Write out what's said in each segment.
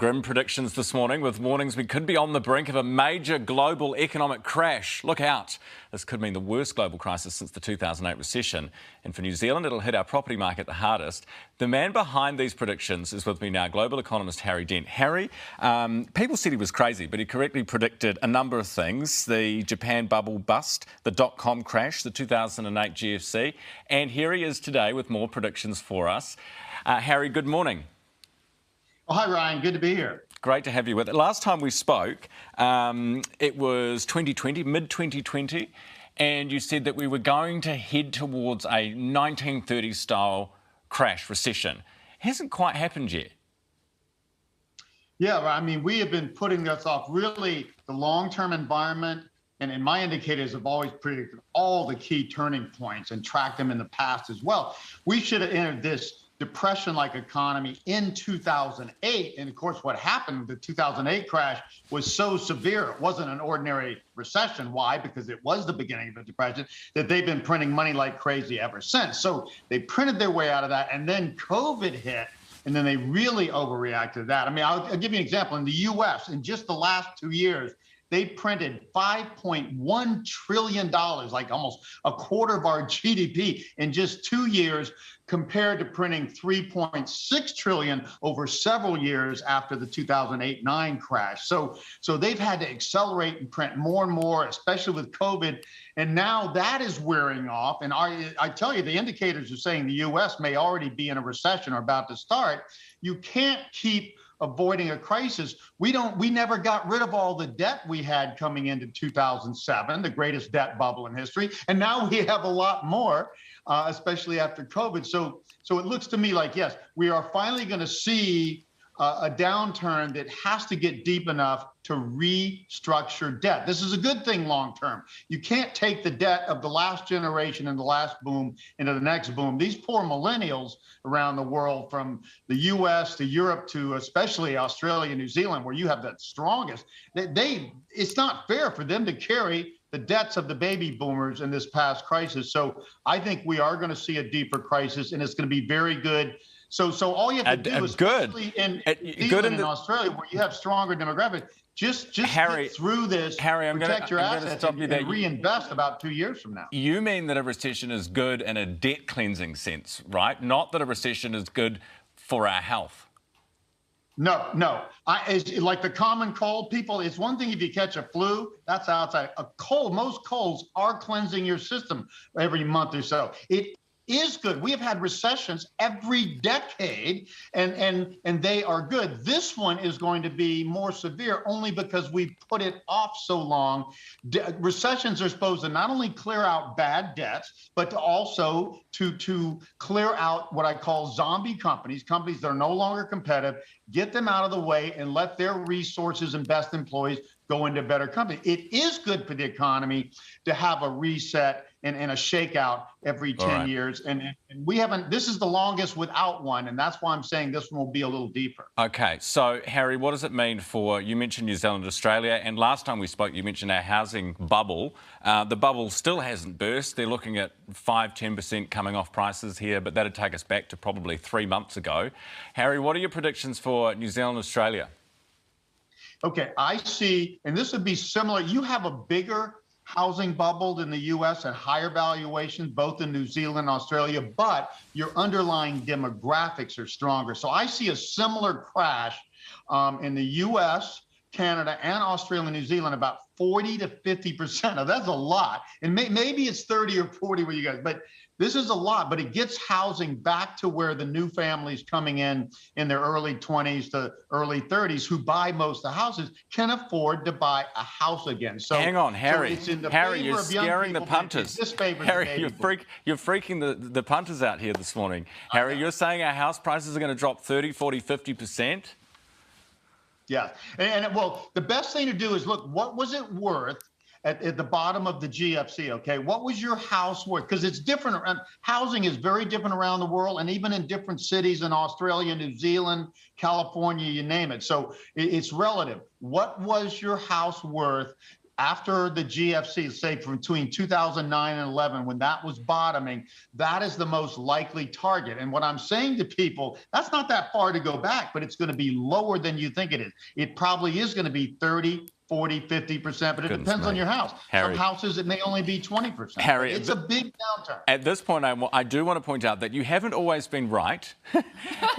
Grim predictions this morning with warnings we could be on the brink of a major global economic crash. Look out. This could mean the worst global crisis since the 2008 recession. And for New Zealand, it'll hit our property market the hardest. The man behind these predictions is with me now, global economist Harry Dent. Harry, people said he was crazy, but he correctly predicted a number of things. The Japan bubble bust, the dot-com crash, the 2008 GFC. And here he is today with more predictions for us. Harry, good morning. Oh, hi, Ryan. Good to be here. Great to have you with us. Last time we spoke, it was 2020, mid-2020, and you said that we were going to head towards a 1930s-style crash, recession. Hasn't quite happened yet. Yeah, I mean, we have been putting this off. Really, the long-term environment and my indicators have always predicted all the key turning points and tracked them in the past as well. We should have entered this depression-like economy in 2008. And of course, what happened, the 2008 crash was so severe, it wasn't an ordinary recession. Why? Because it was the beginning of a depression, that they've been printing money like crazy ever since. So they printed their way out of that. And then COVID hit, and then they really overreacted to that. I mean, I'll give you an example. In the US, in just the last 2 years, they printed $5.1 trillion, like almost a quarter of our GDP in just 2 years, compared to printing $3.6 trillion over several years after the 2008-9 crash. So they've had to accelerate and print more and more, especially with COVID. And now that is wearing off. And I tell you, the indicators are saying the US may already be in a recession or about to start. You can't keep avoiding a crisis. We never got rid of all the debt we had coming into 2007, the greatest debt bubble in history. And now we have a lot more, especially after COVID. So it looks to me like, yes, we are finally going to see a downturn that has to get deep enough to restructure debt. This is a good thing long term. You can't take the debt of the last generation and the last boom into the next boom. These poor millennials around the world, from the US to Europe to especially Australia, New Zealand, where you have the strongest, it's not fair for them to carry the debts of the baby boomers in this past crisis. So I think we are going to see a deeper crisis, and it's going to be very good. So all you have to do is, especially in New Zealand and Australia, where you have stronger demographics, just Harry, get through this, Harry, protect your assets, and reinvest about 2 years from now. You mean that a recession is good in a debt cleansing sense, right? Not that a recession is good for our health. No. It's like the common cold, people, it's one thing if you catch a flu, that's outside. A cold, most colds are cleansing your system every month or so. It is good. We have had recessions every decade, and they are good. This one is going to be more severe only because we put it off so long. Recessions are supposed to not only clear out bad debts, but to also to clear out what I call zombie companies that are no longer competitive, get them out of the way and let their resources and best employees go into better companies. It is good for the economy to have a reset and a shakeout every 10 years. And we haven't, this is the longest without one. And that's why I'm saying this one will be a little deeper. Okay. So, Harry, what does it mean for, you mentioned New Zealand, Australia, and last time we spoke, you mentioned our housing bubble. The bubble still hasn't burst. They're looking at 5-10% coming off prices here, but that'd take us back to probably 3 months ago. Harry, what are your predictions for New Zealand, Australia? Okay, I see, and this would be similar. You have a bigger housing bubble than the U.S. and higher valuations, both in New Zealand and Australia, but your underlying demographics are stronger. So I see a similar crash in the U.S., Canada, and Australia and New Zealand, about 40 to 50%. Now, that's a lot. And maybe it's 30 or 40 with you guys, but this is a lot, but it gets housing back to where the new families coming in their early 20s to early 30s who buy most of the houses can afford to buy a house again. So hang on, Harry. So Harry, you're scaring the punters. Harry, you're freaking the punters out here this morning. Harry, you're saying our house prices are going to drop 30, 40, 50%? Yeah. And well, the best thing to do is look, what was it worth at the bottom of the GFC, okay? What was your house worth? Because it's different. Housing is very different around the world, and even in different cities in Australia, New Zealand, California, you name it. So it's relative. What was your house worth after the GFC, say from between 2009 and 11, when that was bottoming, that is the most likely target. And what I'm saying to people, that's not that far to go back, but it's going to be lower than you think it is. It probably is going to be 30, 40, 50%, but it depends on your house. Harry, some houses, it may only be 20%. Harry, it's a big downturn. At this point, I do want to point out that you haven't always been right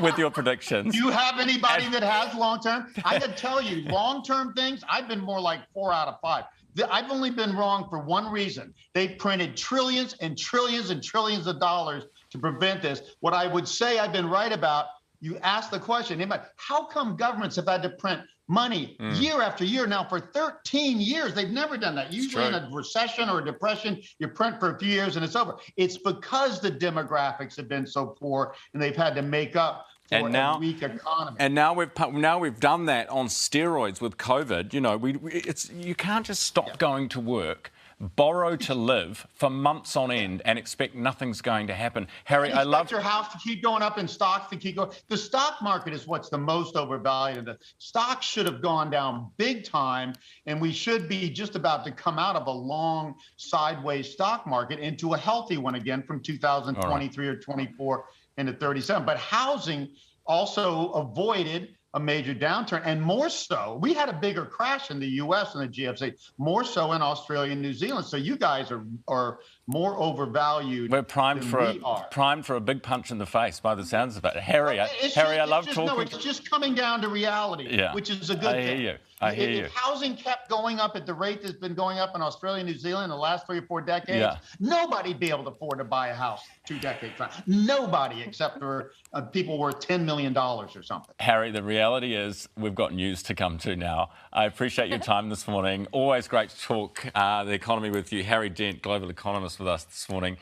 with your predictions. Do you have anybody that has long-term? I can tell you, long-term things, I've been more like 4 out of 5. I've only been wrong for one reason. They printed trillions and trillions and trillions of dollars to prevent this. What I would say I've been right about, you asked the question, how come governments have had to print money year after year now for 13 years? They've never done that. Usually in a recession or a depression, you print for a few years and it's over. It's because the demographics have been so poor and they've had to make up for a weak economy. And now we've done that on steroids with COVID. You know, you can't just stop going to work, borrow to live for months on end and expect nothing's going to happen. Harry, I love your house to keep going up and stocks to keep going. The stock market is what's the most overvalued. The stocks should have gone down big time, and we should be just about to come out of a long sideways stock market into a healthy one again from 2023 or 24 into 37. But housing also avoided a major downturn, and more so, we had a bigger crash in the U.S. and the GFC, more so in Australia and New Zealand. So you guys are more overvalued. We're primed for a big punch in the face by the sounds of it. Harry, I love talking. No, it's just coming down to reality, which is a good thing. I hear you. If housing kept going up at the rate that's been going up in Australia and New Zealand in the last 3 or 4 decades, nobody'd be able to afford to buy a house 2 decades back. Nobody, except for people worth $10 million or something. Harry, the reality is we've got news to come to now. I appreciate your time this morning. Always great to talk the economy with you. Harry Dent, global economist, with us this morning.